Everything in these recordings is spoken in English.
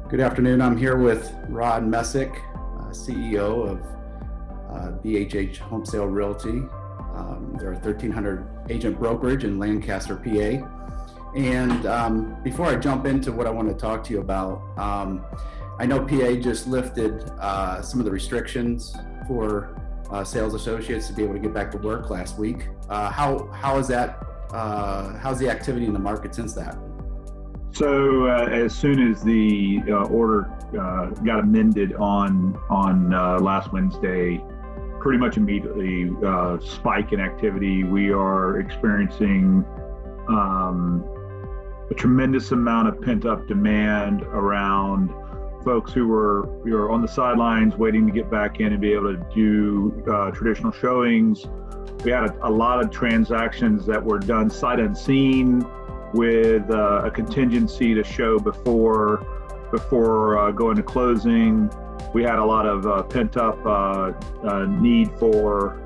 Good afternoon. I'm here with Rod Messick, CEO of BHHS Homesale Realty. They're a 1,300 agent brokerage in Lancaster, PA. And before I jump into what I want to talk to you about, I know PA just lifted some of the restrictions for sales associates to be able to get back to work last week. How is that? How's the activity in the market since that? So as soon as the order got amended on last Wednesday, pretty much immediately spike in activity. We are experiencing a tremendous amount of pent-up demand around folks who were on the sidelines waiting to get back in and be able to do traditional showings. We had a lot of transactions that were done sight unseen, with a contingency to show before going to closing. We had a lot of pent up need for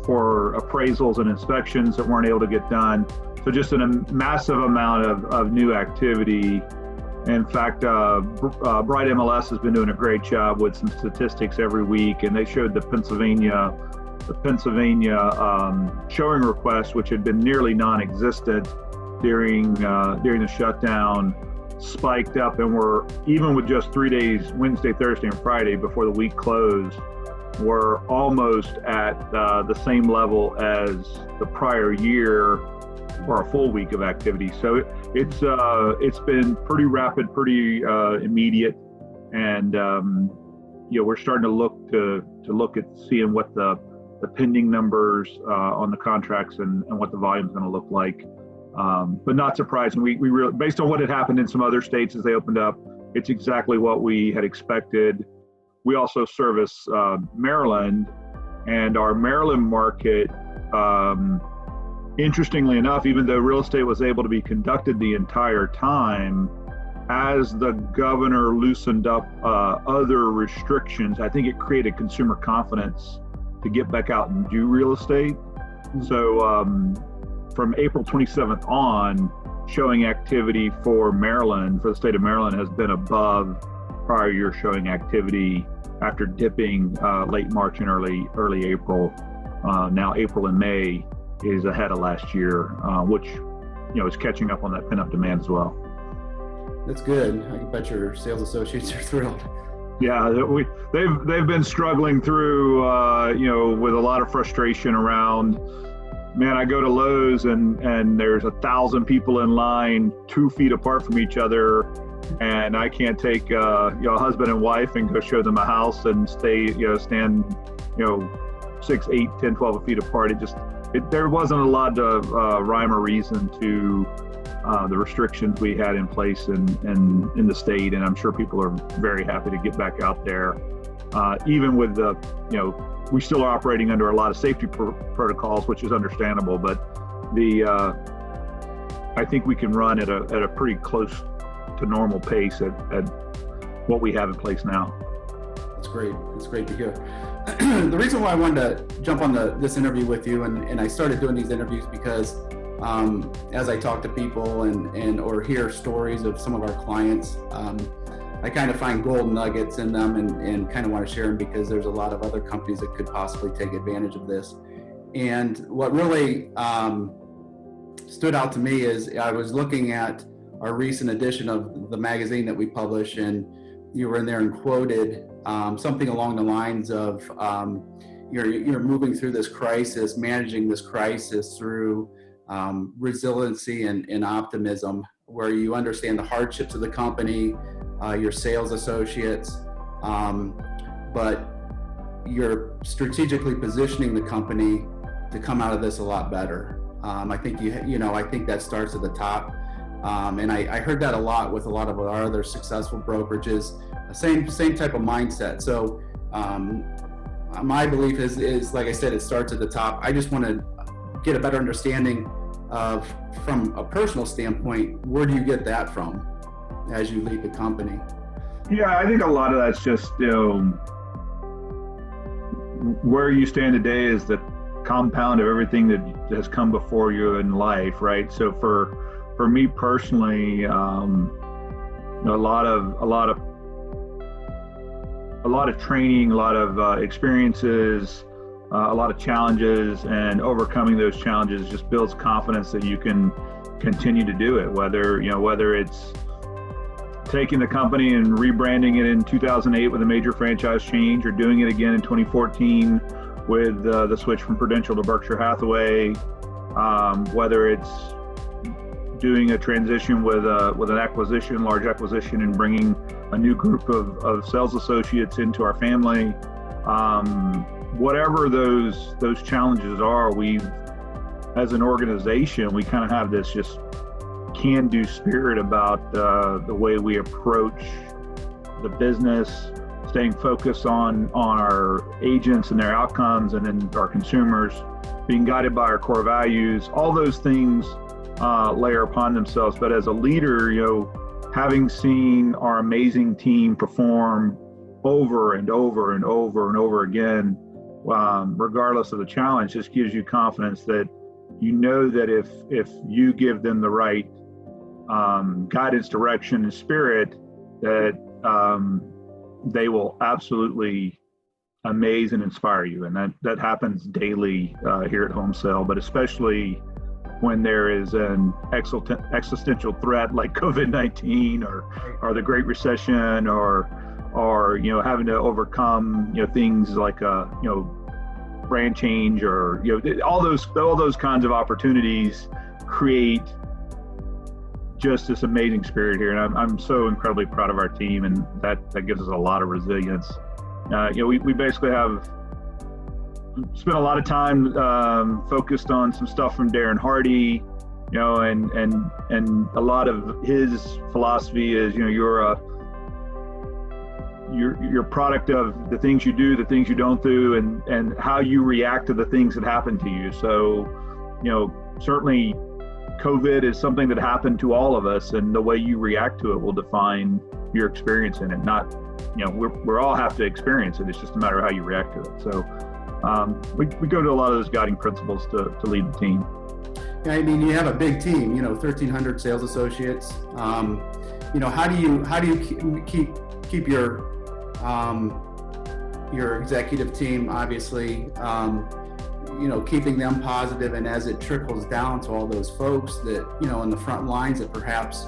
appraisals and inspections that weren't able to get done. So just a massive amount of new activity. In fact, Bright MLS has been doing a great job with some statistics every week, and they showed the Pennsylvania showing requests, which had been nearly non-existent during the shutdown, spiked up, and were, even with just 3 days, Wednesday, Thursday, and Friday before the week closed, were almost at the same level as the prior year for a full week of activity. So it's been pretty rapid, pretty immediate, and we're starting to look at seeing what the pending numbers on the contracts and what the volume is going to look like. But not surprising. We really, based on what had happened in some other states as they opened up, it's exactly what we had expected. We also service Maryland, and our Maryland market, interestingly enough, even though real estate was able to be conducted the entire time, as the governor loosened up other restrictions, I think it created consumer confidence to get back out and do real estate. So from April 27th on, showing activity for the state of Maryland, has been above prior year showing activity after dipping late March and early April. Now April and May is ahead of last year, which is catching up on that pent-up demand as well. That's good. I bet your sales associates are thrilled. Yeah, they've been struggling through, with a lot of frustration around, man, I go to Lowe's and there's 1,000 people in line 2 feet apart from each other, and I can't take a husband and wife and go show them a house and stand 6, 8, 10, 12 feet apart. There wasn't a lot of rhyme or reason to the restrictions we had in place in the state, and I'm sure people are very happy to get back out there. Even with we still are operating under a lot of safety protocols, which is understandable, but I think we can run at a pretty close to normal pace at what we have in place now. That's great. It's great to hear. The reason why I wanted to jump on this interview with you, and I started doing these interviews because as I talk to people or hear stories of some of our clients, I kind of find gold nuggets in them and kind of want to share them, because there's a lot of other companies that could possibly take advantage of this. And what really stood out to me is I was looking at our recent edition of the magazine that we publish, and you were in there and quoted something along the lines of you're moving through this crisis, managing this crisis through resiliency and optimism, where you understand the hardships of the company, your sales associates, but you're strategically positioning the company to come out of this a lot better. I think I think that starts at the top, and I heard that a lot with a lot of our other successful brokerages. Same type of mindset. So my belief is like I said, it starts at the top. I just want to get a better understanding of, from a personal standpoint, where do you get that from as you lead the company? Yeah, I think a lot of that's just, where you stand today is the compound of everything that has come before you in life, right? So for me personally, a lot of training, a lot of experiences, a lot of challenges, and overcoming those challenges just builds confidence that you can continue to do it. Whether it's taking the company and rebranding it in 2008 with a major franchise change, or doing it again in 2014 with the switch from Prudential to Berkshire Hathaway, whether it's doing a transition with an acquisition, large acquisition, and bringing a new group of sales associates into our family. Whatever those challenges are, as an organization, we kind of have this just can-do spirit about the way we approach the business, staying focused on our agents and their outcomes, and then our consumers, being guided by our core values. All those things layer upon themselves. But as a leader, having seen our amazing team perform over and over and over and over again, regardless of the challenge, just gives you confidence that that if you give them the right guidance, direction, and spirit, that they will absolutely amaze and inspire you. And that happens daily here at Homesale, but especially when there is an existential threat like COVID-19 or the Great Recession, or having to overcome things like brand change, or all those kinds of opportunities create just this amazing spirit here. And I'm so incredibly proud of our team, and that gives us a lot of resilience. We basically have spent a lot of time focused on some stuff from Darren Hardy, and a lot of his philosophy is, you're product of the things you do, the things you don't do, and how you react to the things that happen to you. So, certainly COVID is something that happened to all of us, and the way you react to it will define your experience in it. Not, we all have to experience it. It's just a matter of how you react to it. So we go to a lot of those guiding principles to lead the team. Yeah, I mean, you have a big team, 1,300 sales associates. How do you keep your executive team, obviously, keeping them positive, and as it trickles down to all those folks that, in the front lines that perhaps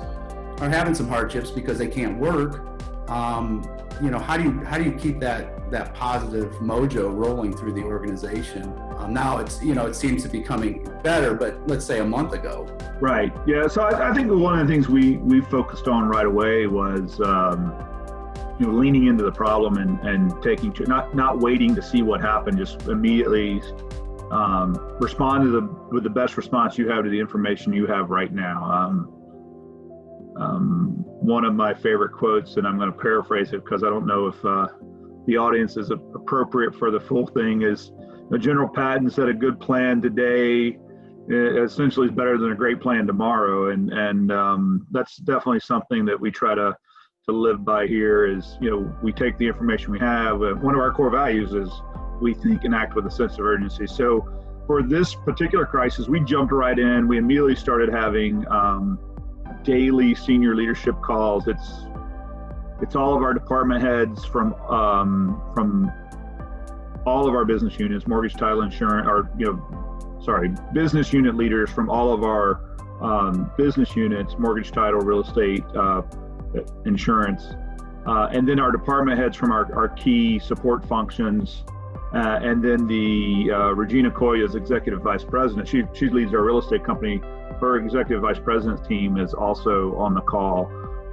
are having some hardships because they can't work, how do you keep that positive mojo rolling through the organization? Now it's, it seems to be coming better, but let's say a month ago. Right. Yeah. So I think one of the things we focused on right away was, leaning into the problem and taking, not waiting to see what happened, just immediately respond with the best response you have to the information you have right now. One of my favorite quotes, and I'm going to paraphrase it because I don't know if the audience is appropriate for the full thing, is General Patton said, "A good plan today essentially is better than a great plan tomorrow," and that's definitely something that we try to live by here. Is we take the information we have. One of our core values is we think and act with a sense of urgency. So for this particular crisis, we jumped right in. We immediately started having daily senior leadership calls. It's all of our department heads from all of our business units, mortgage, title, insurance, business unit leaders from all of our business units, mortgage, title, real estate, insurance, and then our department heads from our key support functions, and then Regina Coya's executive vice president. She leads our real estate company. Her executive vice president's team is also on the call,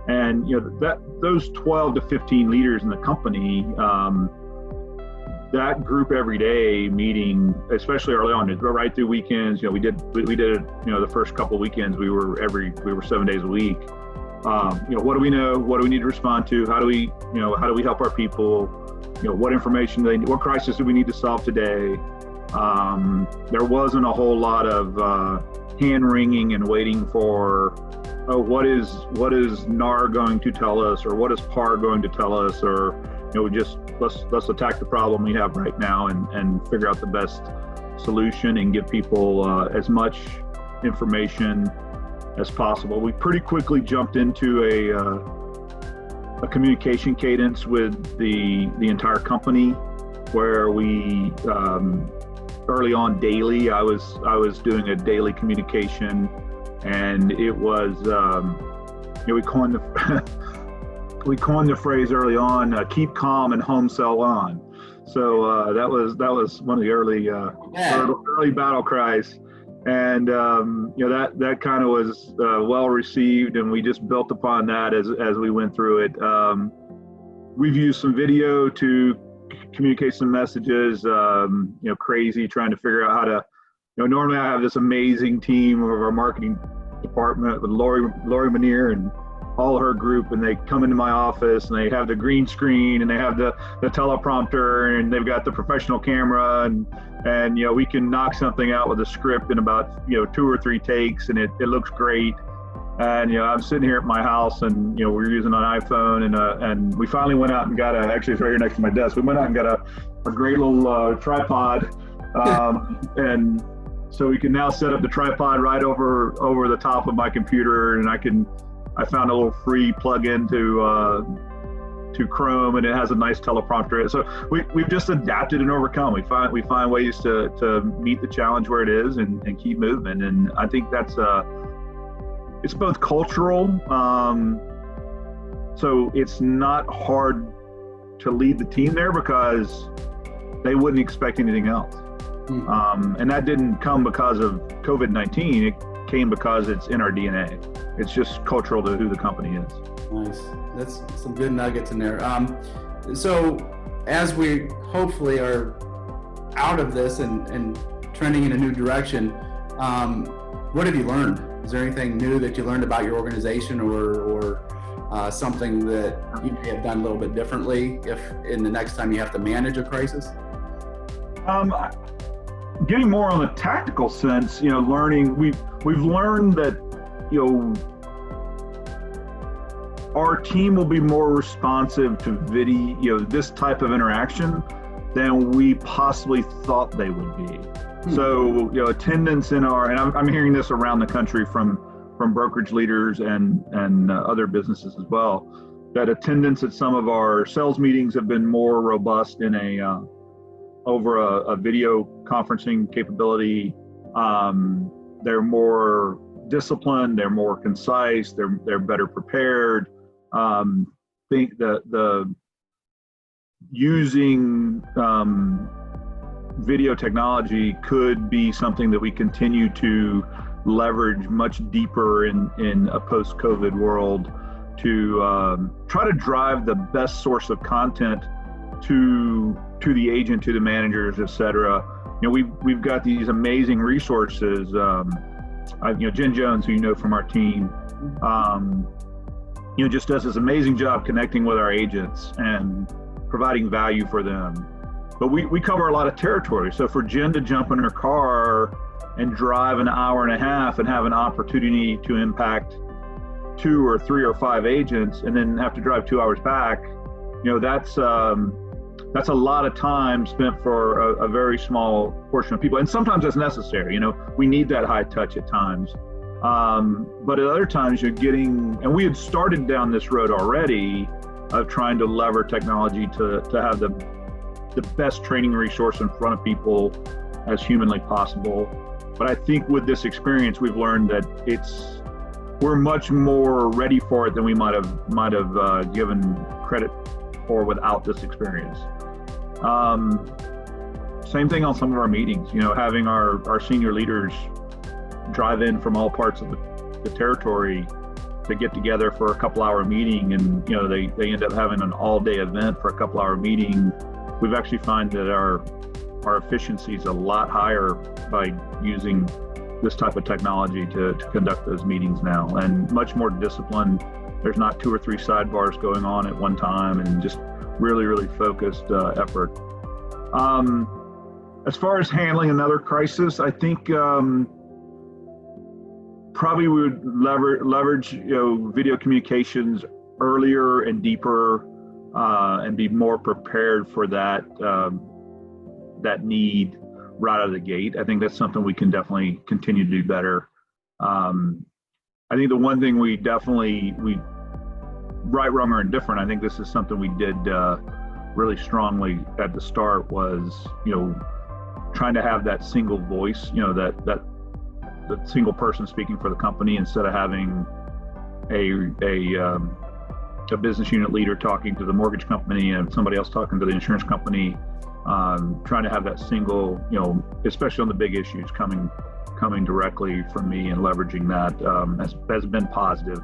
and those 12 to 15 leaders in the company, that group every day meeting, especially early on, right through weekends. We did the first couple of weekends we were 7 days a week. What do we know? What do we need to respond to? How do we help our people? What information what crisis do we need to solve today? There wasn't a whole lot of hand wringing and waiting for, what is NAR going to tell us, or what is PAR going to tell us, or just let's attack the problem we have right now and figure out the best solution and give people as much information as possible. We pretty quickly jumped into a communication cadence with the entire company, where we early on daily, I was doing a daily communication, and it was we coined the we coined the phrase early on, keep calm and home sell on. So that was one of the early battle cries. And that kind of was well received, and we just built upon that as we went through it. We've used some video to communicate some messages. Crazy trying to figure out how to. Normally I have this amazing team of our marketing department with Lori Manier and all her group, and they come into my office and they have the green screen and they have the teleprompter and they've got the professional camera and we can knock something out with a script in about 2 or 3 takes, and it looks great. And I'm sitting here at my house, and we're using an iPhone, and we finally went out and got actually it's right here next to my desk. We went out and got a great little tripod, and so we can now set up the tripod right over the top of my computer, and I found a little free plug-in to Chrome, and it has a nice teleprompter. So we've just adapted and overcome. We find ways to meet the challenge where it is and keep moving. And I think that's it's both cultural. So it's not hard to lead the team there because they wouldn't expect anything else. And that didn't come because of COVID-19. It came because it's in our DNA. It's just cultural to who the company is. Nice. That's some good nuggets in there. So as we hopefully are out of this and trending in a new direction, what have you learned? Is there anything new that you learned about your organization or something that you may have done a little bit differently if in the next time you have to manage a crisis? Getting more on the tactical sense, learning, we've learned that, our team will be more responsive to video, this type of interaction than we possibly thought they would be. So, attendance in and I'm hearing this around the country from brokerage leaders and other businesses as well, that attendance at some of our sales meetings have been more robust in over a video conferencing capability. They're more disciplined, they're more concise, they're better prepared. Think that the using video technology could be something that we continue to leverage much deeper in a post-COVID world to try to drive the best source of content to the agent, to the managers, et cetera. We've got these amazing resources. Jen Jones, who you know from our team, just does this amazing job connecting with our agents and providing value for them. But we cover a lot of territory. So for Jen to jump in her car and drive an hour and a half and have an opportunity to impact 2 or 3 or 5 agents and then have to drive 2 hours back, that's a lot of time spent for a very small portion of people. And sometimes that's necessary. We need that high touch at times. But at other times you're getting, and we had started down this road already of trying to lever technology to have the best training resource in front of people as humanly possible. But I think with this experience, we've learned that we're much more ready for it than we might have given credit for without this experience. Same thing on some of our meetings, having our senior leaders drive in from all parts of the territory to get together for a couple-hour meeting, and they end up having an all-day event for a couple-hour meeting. We've actually found that our efficiency is a lot higher by using this type of technology to conduct those meetings now, and much more disciplined. There's not 2 or 3 sidebars going on at one time, and just really, really focused effort. As far as handling another crisis, I think probably we would leverage video communications earlier and deeper, and be more prepared for that need right out of the gate. I think that's something we can definitely continue to do better. I think the one thing we right, wrong, or indifferent, I think this is something we did really strongly at the start was, trying to have that single voice, that single person speaking for the company instead of having a business unit leader talking to the mortgage company and somebody else talking to the insurance company. Trying to have that single, especially on the big issues, coming directly from me and leveraging that has been positive.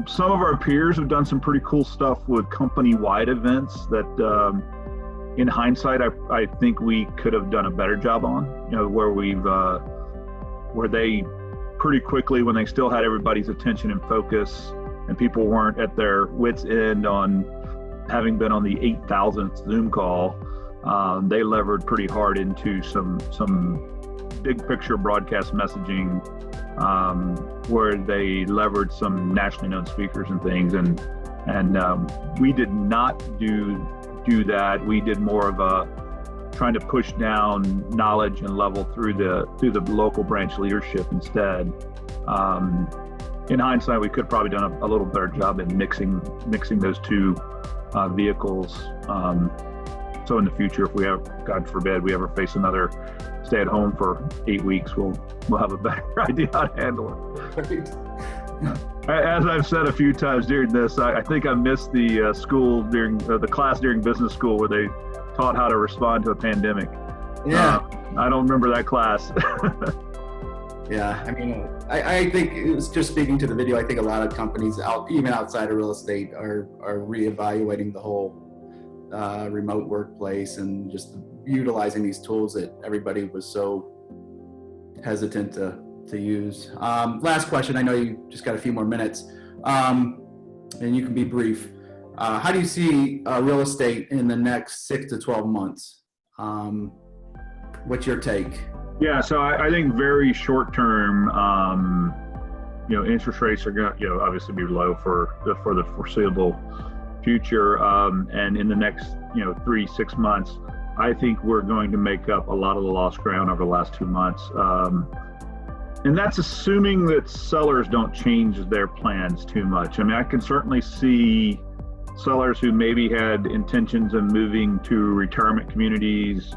Some of our peers have done some pretty cool stuff with company-wide events that, in hindsight, I think we could have done a better job on. Where they pretty quickly, when they still had everybody's attention and focus, and people weren't at their wits' end on having been on the 8,000th Zoom call, they levered pretty hard into some big picture broadcast messaging, where they levered some nationally known speakers and things, and we did not do that. We did more of a trying to push down knowledge and level through the local branch leadership instead. In hindsight, we could have probably done a little better job in mixing those two vehicles. So in the future, if we have, God forbid, we ever face another stay at home for 8 weeks, we'll have a better idea how to handle it. As I've said a few times during this, I think I missed the school during the class during business school where they taught how to respond to a pandemic. Yeah. I don't remember that class. Yeah, I mean, I think it was just speaking to the video. I think a lot of companies, even outside of real estate, are reevaluating the whole remote workplace and just utilizing these tools that everybody was so hesitant to use. Last question. I know you just got a few more minutes, and you can be brief. How do you see real estate in the next 6 to 12 months? What's your take? Yeah, so I think very short term, interest rates are going to, obviously be low for the foreseeable future. And in the next, 3-6 months, I think we're going to make up a lot of the lost ground over the last 2 months. And that's assuming that sellers don't change their plans too much. I mean, I can certainly see sellers who maybe had intentions of moving to retirement communities.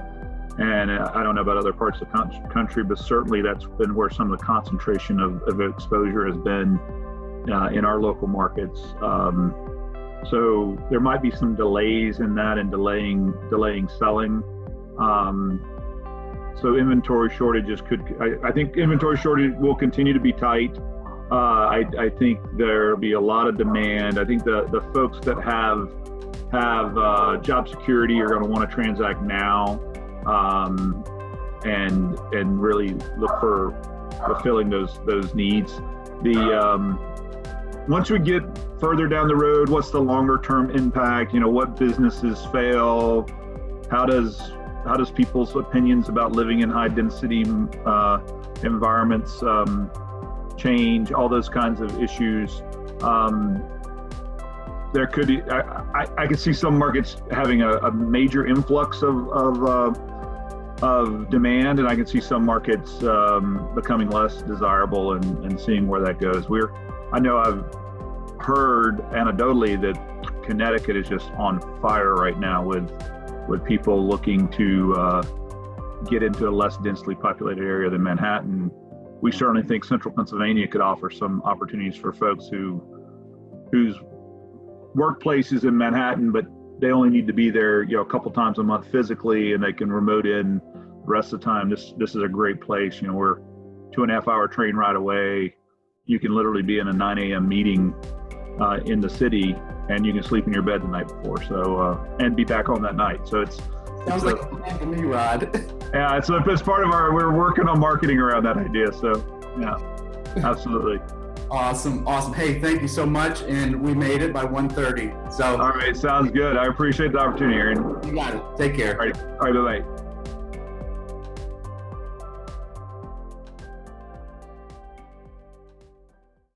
And I don't know about other parts of the country, but certainly that's been where some of the concentration of exposure has been in our local markets. So there might be some delays in that and delaying selling. So inventory shortages I think inventory shortage will continue to be tight. I think there'll be a lot of demand. I think the folks that have job security are going to want to transact now. And really look for fulfilling those needs. Once we get further down the road, what's the longer term impact? What businesses fail? How does people's opinions about living in high density environments change? All those kinds of issues. There could be. I could see some markets having a major influx of demand, and I can see some markets becoming less desirable and seeing where that goes. I know I've heard anecdotally that Connecticut is just on fire right now with people looking to get into a less densely populated area than Manhattan. We certainly think Central Pennsylvania could offer some opportunities for folks whose workplace is in Manhattan, but they only need to be there, a couple times a month physically, and they can remote in the rest of the time. This is a great place. We're 2.5 hour train ride away. You can literally be in a 9 a.m. meeting in the city, and you can sleep in your bed the night before. So and be back home that night. So Sounds like a plan to me, Rod. Yeah, it's part of we're working on marketing around that idea. So yeah, absolutely. Awesome. Hey, thank you so much. And we made it by 1:30. So all right, sounds good. I appreciate the opportunity, Aaron. You got it. Take care. All right, bye-bye.